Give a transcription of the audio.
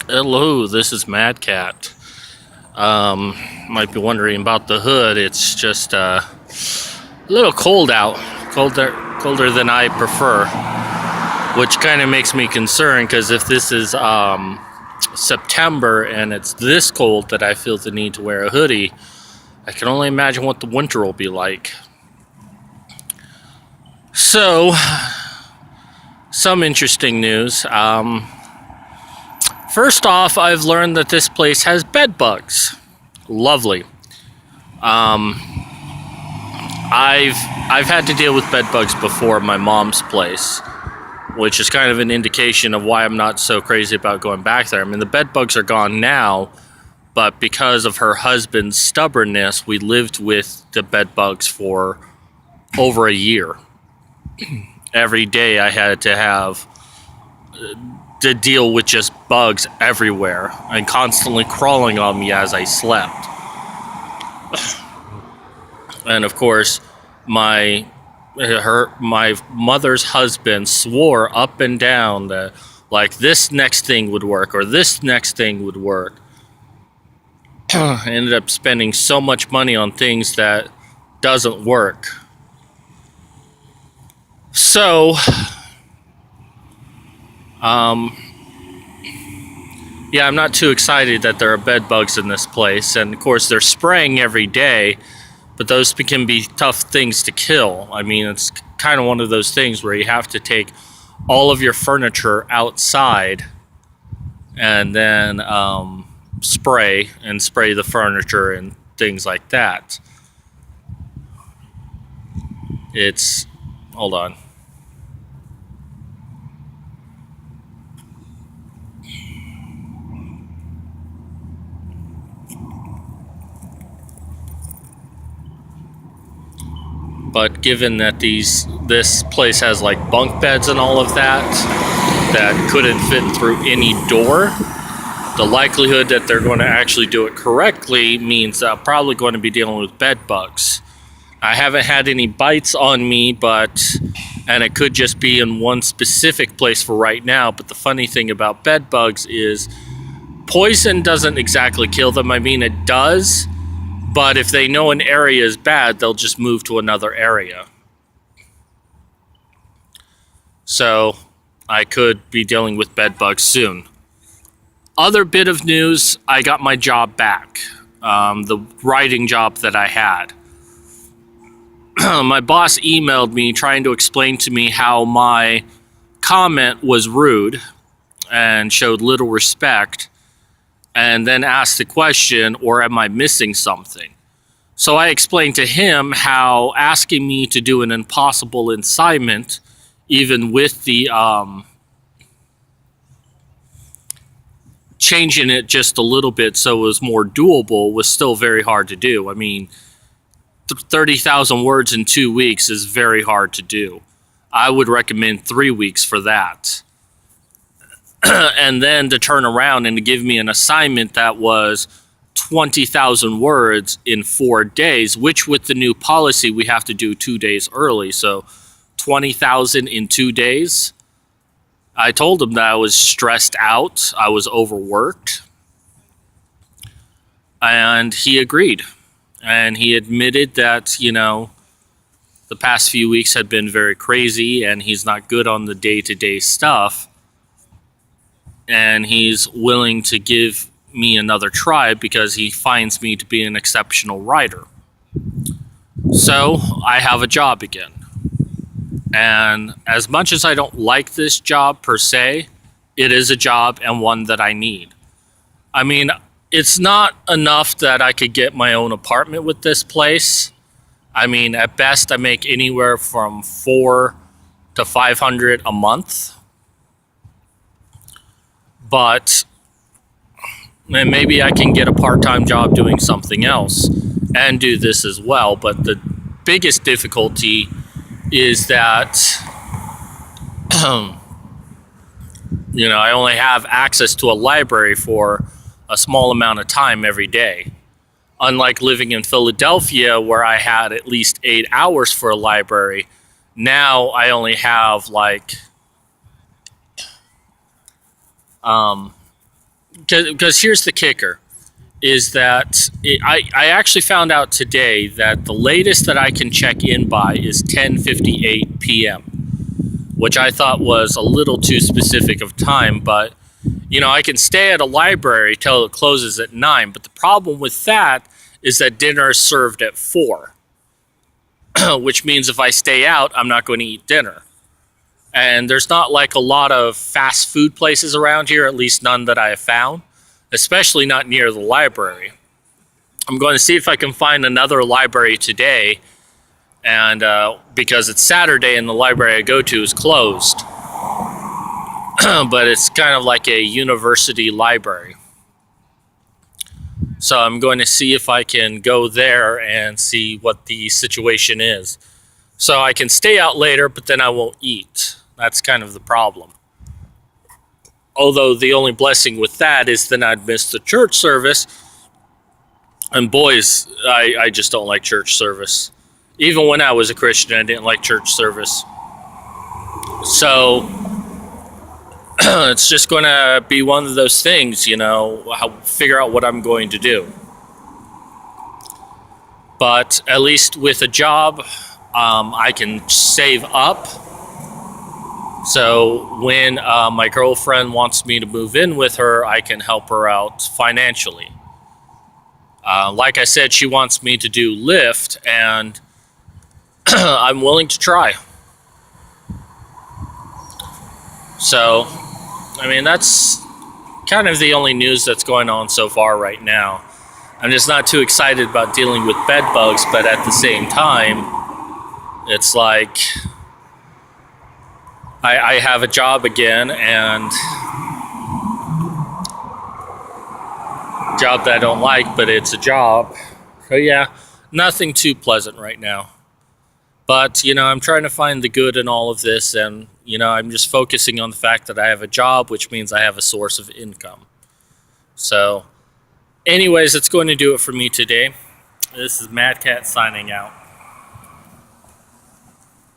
Hello, this is Mad Cat. Might be wondering about the hood. It's just a little cold out, colder than I prefer, which kind of makes me concerned because if this is September and it's this cold that I feel the need to wear a hoodie, I can only imagine what the winter will be like. So, some interesting news. First off, I've learned that this place has bed bugs. Lovely. Um, I've had to deal with bed bugs before at my mom's place, which is kind of an indication of why I'm not so crazy about going back there. I mean, the bed bugs are gone now, but because of her husband's stubbornness, we lived with the bed bugs for over a year. Every day I had to have to deal with just bugs everywhere and constantly crawling on me as I slept. And of course, my mother's husband swore up and down that like this next thing would work or this next thing would work. I ended up spending so much money on things that doesn't work. So, yeah, I'm not too excited that there are bed bugs in this place. And of course, they're spraying every day, but those can be tough things to kill. I mean, it's kind of one of those things where you have to take all of your furniture outside and then spray the furniture and things like that. Hold on. But given that this place has like bunk beds and all of that couldn't fit through any door, the likelihood that they're going to actually do it correctly means that I'm probably going to be dealing with bed bugs. I haven't had any bites on me, and it could just be in one specific place for right now. But the funny thing about bed bugs is poison doesn't exactly kill them. I mean, it does. But if they know an area is bad, they'll just move to another area. So I could be dealing with bed bugs soon. Other bit of news, I got my job back. The writing job that I had. My boss emailed me trying to explain to me how my comment was rude and showed little respect, and then asked the question, or am I missing something? So I explained to him how asking me to do an impossible assignment, even with the changing it just a little bit so it was more doable, was still very hard to do. I mean, 30,000 words in 2 weeks is very hard to do. I would recommend 3 weeks for that. And then to turn around and to give me an assignment that was 20,000 words in 4 days, which with the new policy we have to do 2 days early. So 20,000 in 2 days. I told him that I was stressed out, I was overworked, and he agreed. And he admitted that, the past few weeks had been very crazy and he's not good on the day-to-day stuff. And he's willing to give me another try because he finds me to be an exceptional writer. So I have a job again. And as much as I don't like this job per se, it is a job and one that I need. I mean, it's not enough that I could get my own apartment with this place. I mean, at best, I make anywhere from $400 to $500 a month. But maybe I can get a part-time job doing something else and do this as well. But the biggest difficulty is that, I only have access to a library for a small amount of time every day. Unlike living in Philadelphia, where I had at least 8 hours for a library, now I only have like because here's the kicker, is that I actually found out today that the latest that I can check in by is 10:58 p.m., which I thought was a little too specific of time, but I can stay at a library till it closes at 9, but the problem with that is that dinner is served at 4, which means if I stay out, I'm not going to eat dinner. And there's not like a lot of fast food places around here, at least none that I have found, especially not near the library. I'm going to see if I can find another library today, and because it's Saturday and the library I go to is closed. But it's kind of like a university library. So I'm going to see if I can go there and see what the situation is. So I can stay out later, but then I won't eat. That's kind of the problem. Although the only blessing with that is then I'd miss the church service. And boys, I just don't like church service. Even when I was a Christian, I didn't like church service. So it's just going to be one of those things, figure out what I'm going to do. But at least with a job, I can save up. So when my girlfriend wants me to move in with her, I can help her out financially. Like I said, she wants me to do Lyft, and I'm willing to try. So, that's kind of the only news that's going on so far right now. I'm just not too excited about dealing with bed bugs, but at the same time, it's like I have a job again, and job that I don't like, but it's a job. So yeah, nothing too pleasant right now. But, I'm trying to find the good in all of this, and, I'm just focusing on the fact that I have a job, which means I have a source of income. So, anyways, that's going to do it for me today. This is Mad Cat signing out.